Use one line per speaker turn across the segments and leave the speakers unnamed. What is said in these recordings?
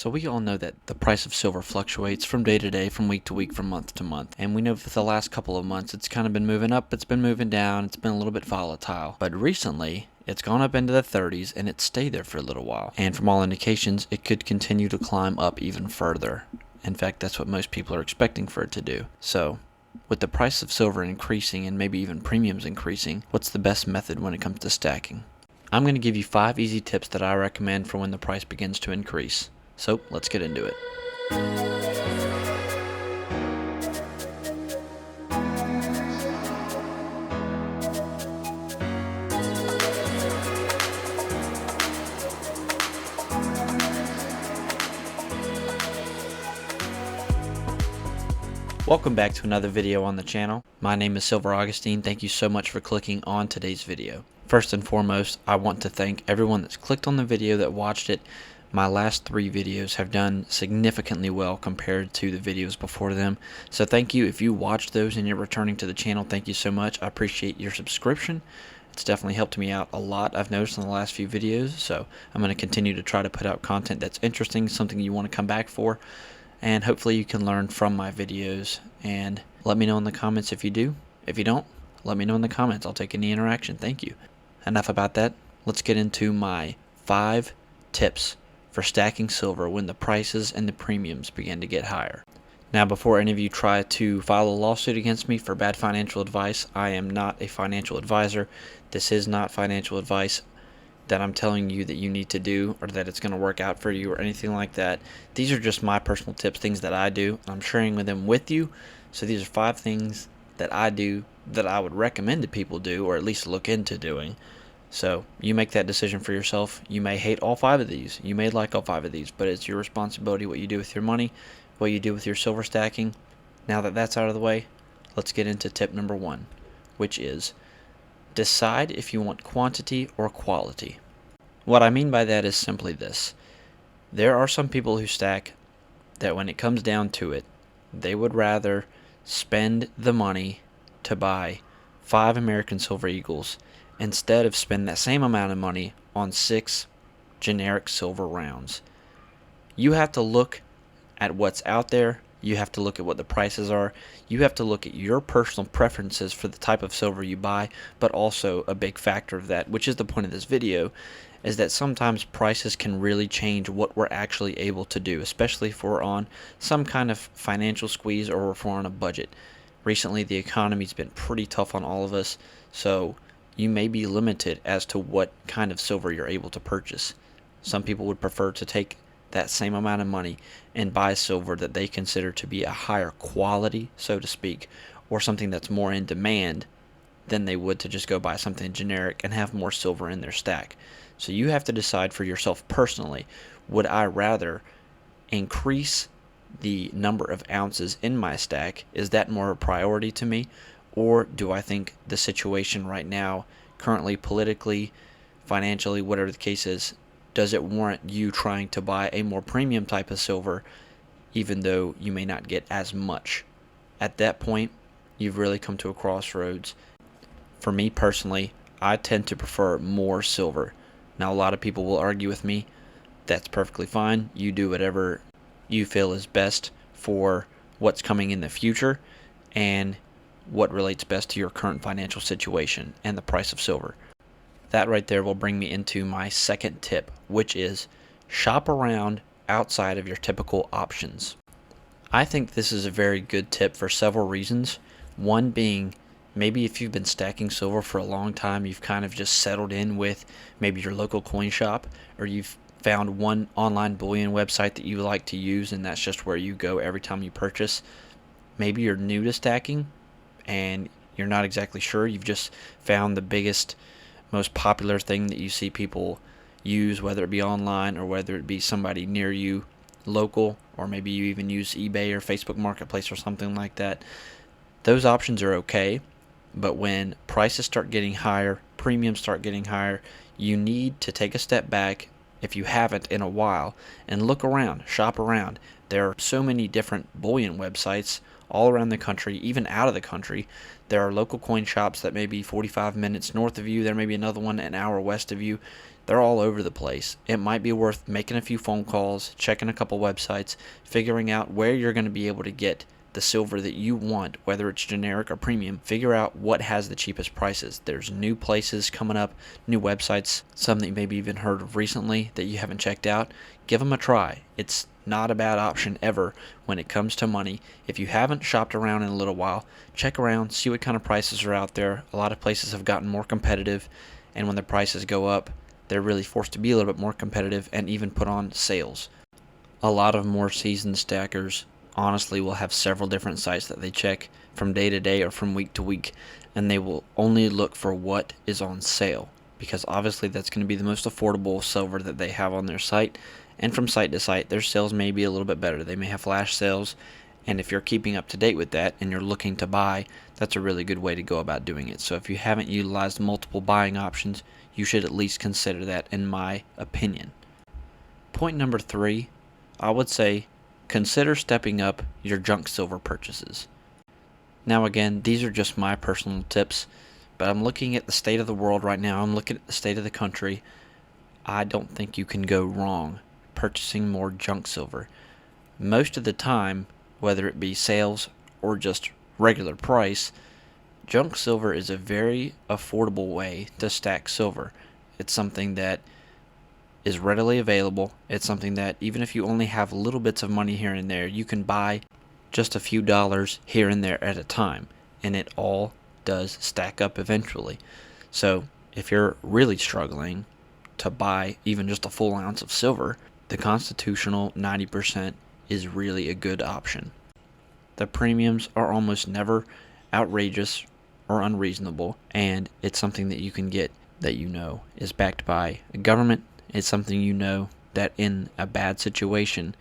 So we all know that the price of silver fluctuates from day to day, from week to week, from month to month. And we know for the last couple of months it's kind of been moving up, it's been moving down, it's been a little bit volatile. But recently, it's gone up into the 30s and it stayed there for a little while. And from all indications, it could continue to climb up even further. In fact, that's what most people are expecting for it to do. So, with the price of silver increasing and maybe even premiums increasing, what's the best method when it comes to stacking? I'm going to give you 5 easy tips that I recommend for when the price begins to increase. So let's get into it. Welcome back to another video on the channel. My name is Silver Augustine. Thank you so much for clicking on today's video. First and foremost, I want to thank everyone that's clicked on the video, that watched it. My last 3 videos have done significantly well compared to the videos before them. So thank you. If you watched those and you're returning to the channel, thank you so much. I appreciate your subscription. It's definitely helped me out a lot, I've noticed, in the last few videos. So I'm going to continue to try to put out content that's interesting, something you want to come back for. And hopefully you can learn from my videos. And let me know in the comments if you do. If you don't, let me know in the comments. I'll take any interaction. Thank you. Enough about that. Let's get into my 5 tips for stacking silver when the prices and the premiums begin to get higher. Now, before any of you try to file a lawsuit against me for bad financial advice, I am not a financial advisor. This is not financial advice that I'm telling you that you need to do or that it's going to work out for you or anything like that. These are just my personal tips, things that I do. I'm sharing them with you. So these are 5 things that I do that I would recommend that people do, or at least look into doing. So you make that decision for yourself. You may hate all 5 of these. You may like all 5 of these, but it's your responsibility what you do with your money, what you do with your silver stacking. Now that that's out of the way, let's get into tip number 1, which is decide if you want quantity or quality. What I mean by that is simply this. There are some people who stack that when it comes down to it, they would rather spend the money to buy 5 American Silver Eagles instead of spend that same amount of money on 6 generic silver rounds. You have to look at what's out there. You have to look at what the prices are. You have to look at your personal preferences for the type of silver you buy, but also a big factor of that, which is the point of this video, is that sometimes prices can really change what we're actually able to do, especially if we're on some kind of financial squeeze or if we're on a budget. Recently, the economy's been pretty tough on all of us, so you may be limited as to what kind of silver you're able to purchase. Some people would prefer to take that same amount of money and buy silver that they consider to be a higher quality, so to speak, or something that's more in demand than they would to just go buy something generic and have more silver in their stack. So you have to decide for yourself personally, would I rather increase the number of ounces in my stack? Is that more a priority to me? Or do I think the situation right now, currently politically, financially, whatever the case is, does it warrant you trying to buy a more premium type of silver, even though you may not get as much? At that point, you've really come to a crossroads. For me personally, I tend to prefer more silver. Now, a lot of people will argue with me. That's perfectly fine. You do whatever you feel is best for what's coming in the future and what relates best to your current financial situation and the price of silver. That right there will bring me into my second tip, which is shop around outside of your typical options. I think this is a very good tip for several reasons. One being, maybe if you've been stacking silver for a long time, you've kind of just settled in with maybe your local coin shop, or you've found one online bullion website that you like to use and that's just where you go every time you purchase. Maybe you're new to stacking and you're not exactly sure. You've just found the biggest, most popular thing that you see people use, whether it be online or whether it be somebody near you, local, or maybe you even use eBay or Facebook Marketplace or something like that. Those options are okay, but when prices start getting higher, premiums start getting higher, you need to take a step back if you haven't in a while, and look around, shop around. There are so many different bullion websites all around the country, even out of the country. There are local coin shops that may be 45 minutes north of you. There may be another one an hour west of you. They're all over the place. It might be worth making a few phone calls, checking a couple websites, figuring out where you're going to be able to get the silver that you want, whether it's generic or premium. Figure out what has the cheapest prices. There's new places coming up, new websites, some that you maybe even heard of recently that you haven't checked out. Give them a try. It's not a bad option ever when it comes to money. If you haven't shopped around in a little while, check around, see what kind of prices are out there. A lot of places have gotten more competitive, and when the prices go up, they're really forced to be a little bit more competitive and even put on sales. A lot of more seasoned stackers honestly will have several different sites that they check from day to day or from week to week, and they will only look for what is on sale, because obviously that's going to be the most affordable silver that they have on their site. And from site to site, their sales may be a little bit better. They may have flash sales, and if you're keeping up to date with that and you're looking to buy, that's a really good way to go about doing it. So if you haven't utilized multiple buying options, you should at least consider that, in my opinion. Point number 3, I would say consider stepping up your junk silver purchases. Now again, these are just my personal tips, but I'm looking at the state of the world right now. I'm looking at the state of the country. I don't think you can go wrong purchasing more junk silver. Most of the time, whether it be sales or just regular price, junk silver is a very affordable way to stack silver. It's something that is readily available. It's something that even if you only have little bits of money here and there, you can buy just a few dollars here and there at a time, and it all does stack up eventually. So if you're really struggling to buy even just a full ounce of silver, the constitutional 90% is really a good option. The premiums are almost never outrageous or unreasonable, and it's something that you can get that you know is backed by a government. It's something you know that in a bad situation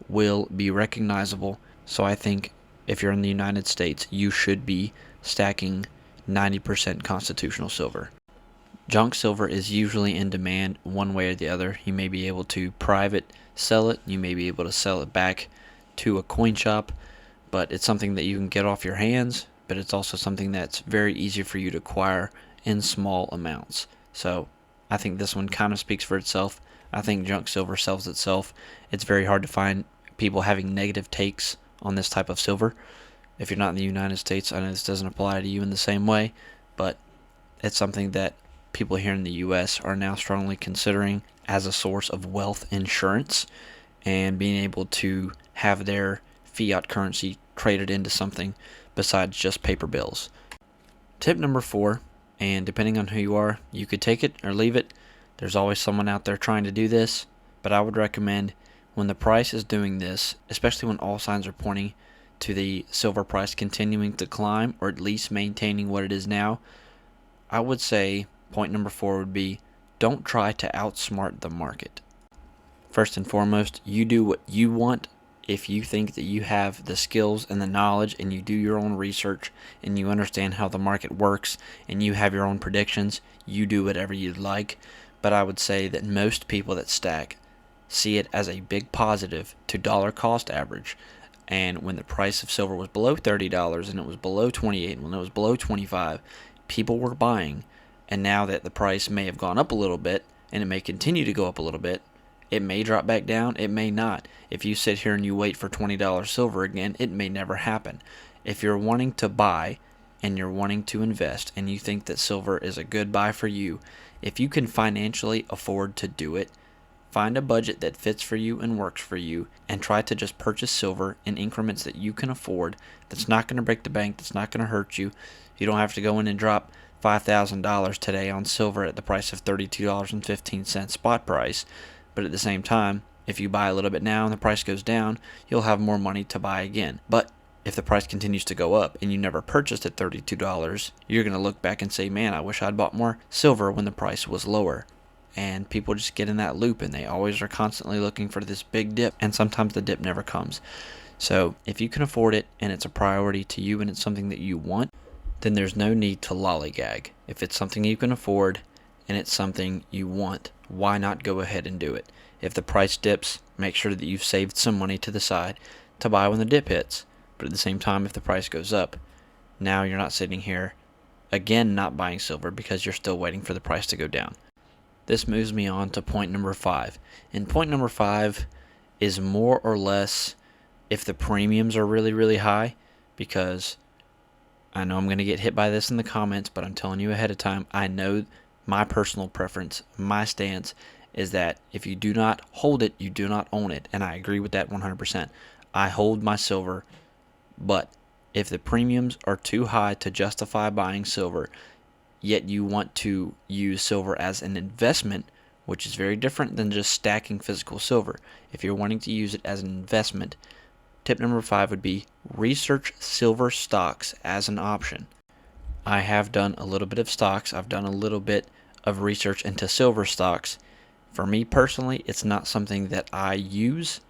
will be recognizable. So I think if you're in the United States, you should be stacking 90% constitutional silver. Junk silver is usually in demand one way or the other. You may be able to private sell it. You may be able to sell it back to a coin shop, but it's something that you can get off your hands, but it's also something that's very easy for you to acquire in small amounts. So I think this one kind of speaks for itself. I think junk silver sells itself. It's very hard to find people having negative takes on this type of silver. If you're not in the United States, I know this doesn't apply to you in the same way, but it's something that people here in the U.S. are now strongly considering as a source of wealth insurance and being able to have their fiat currency traded into something besides just paper bills. Tip number 4, and depending on who you are, you could take it or leave it. There's always someone out there trying to do this, but I would recommend when the price is doing this, especially when all signs are pointing to the silver price continuing to climb or at least maintaining what it is now, I would say point number 4 would be don't try to outsmart the market. First and foremost, you do what you want. If you think that you have the skills and the knowledge and you do your own research and you understand how the market works and you have your own predictions, you do whatever you'd like. But I would say that most people that stack see it as a big positive to dollar cost average. And when the price of silver was below $30 and it was below $28, and when it was below $25, people were buying. And now that the price may have gone up a little bit and it may continue to go up a little bit, it may drop back down, it may not. If you sit here and you wait for $20 silver again, it may never happen. If you're wanting to buy and you're wanting to invest and you think that silver is a good buy for you, if you can financially afford to do it, find a budget that fits for you and works for you and try to just purchase silver in increments that you can afford, that's not going to break the bank, that's not going to hurt you. You don't have to go in and drop $5,000 today on silver at the price of $32.15 spot price. But at the same time, if you buy a little bit now and the price goes down, you'll have more money to buy again. But if the price continues to go up and you never purchased at $32, you're going to look back and say, man, I wish I'd bought more silver when the price was lower. And people just get in that loop and they always are constantly looking for this big dip, and sometimes the dip never comes. So if you can afford it and it's a priority to you and it's something that you want, then there's no need to lollygag. If it's something you can afford and it's something you want, why not go ahead and do it? If the price dips, make sure that you've saved some money to the side to buy when the dip hits. But at the same time, if the price goes up, now you're not sitting here again not buying silver because you're still waiting for the price to go down. This moves me on to point number 5. And point number 5 is more or less if the premiums are really, really high, because I know I'm going to get hit by this in the comments, but I'm telling you ahead of time, I know my personal preference, my stance is that if you do not hold it, you do not own it. And I agree with that 100%. I hold my silver, but if the premiums are too high to justify buying silver, yet you want to use silver as an investment, which is very different than just stacking physical silver. If you're wanting to use it as an investment, tip number 5 would be research silver stocks as an option. I have done a little bit of stocks. I've done a little bit of research into silver stocks. For me personally, it's not something that I use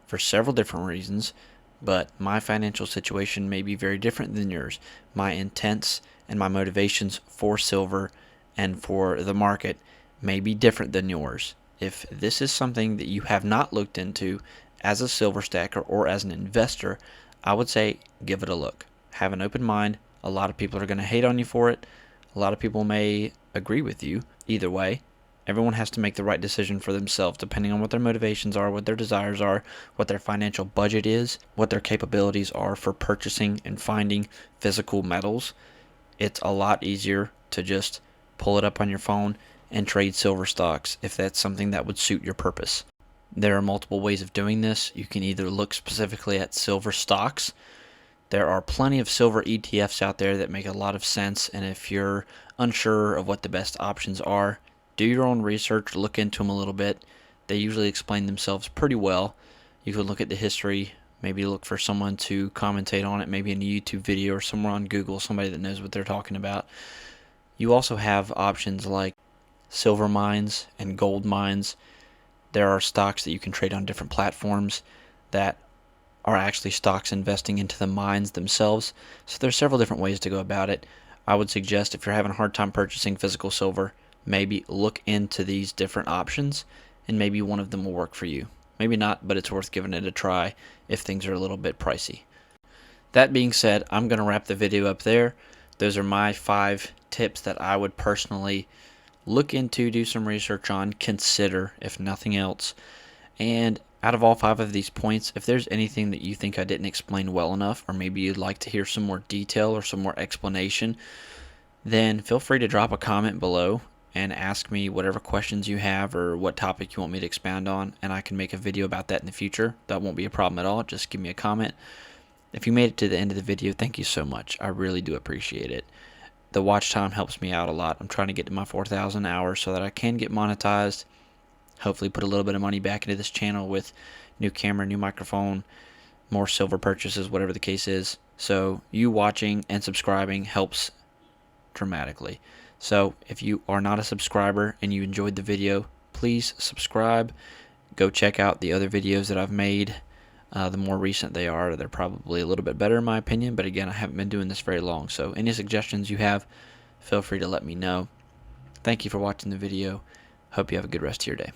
for several different reasons, but my financial situation may be very different than yours. My intents and my motivations for silver and for the market may be different than yours. If this is something that you have not looked into as a silver stacker or as an investor, I would say give it a look. Have an open mind. A lot of people are going to hate on you for it. A lot of people may agree with you. Either way, everyone has to make the right decision for themselves depending on what their motivations are, what their desires are, what their financial budget is, what their capabilities are for purchasing and finding physical metals. It's a lot easier to just pull it up on your phone and trade silver stocks if that's something that would suit your purpose. There are multiple ways of doing this. You can either look specifically at silver stocks. There are plenty of silver ETFs out there that make a lot of sense, and if you're unsure of what the best options are, do your own research, look into them a little bit. They usually explain themselves pretty well. You can look at the history, maybe look for someone to commentate on it, maybe in a YouTube video or somewhere on Google, somebody that knows what they're talking about. You also have options like silver mines and gold mines. There are stocks that you can trade on different platforms that are actually stocks investing into the mines themselves. So there's several different ways to go about it. I would suggest if you're having a hard time purchasing physical silver, maybe look into these different options and maybe one of them will work for you. Maybe not, but it's worth giving it a try if things are a little bit pricey. That being said, I'm going to wrap the video up there. Those are my 5 tips that I would personally look into, do some research on, consider if nothing else. And out of all 5 of these points, if there's anything that you think I didn't explain well enough, or maybe you'd like to hear some more detail or some more explanation, then feel free to drop a comment below and ask me whatever questions you have or what topic you want me to expound on, and I can make a video about that in the future. That won't be a problem at all. Just give me a comment. If you made it to the end of the video, thank you so much. I really do appreciate it. The watch time helps me out a lot. I'm trying to get to my 4,000 hours so that I can get monetized. Hopefully put a little bit of money back into this channel with new camera, new microphone, more silver purchases, whatever the case is. So you watching and subscribing helps dramatically. So if you are not a subscriber and you enjoyed the video, please subscribe. Go check out the other videos that I've made. The more recent they are, they're probably a little bit better in my opinion, but again, I haven't been doing this very long, so any suggestions you have, feel free to let me know. Thank you for watching the video. Hope you have a good rest of your day.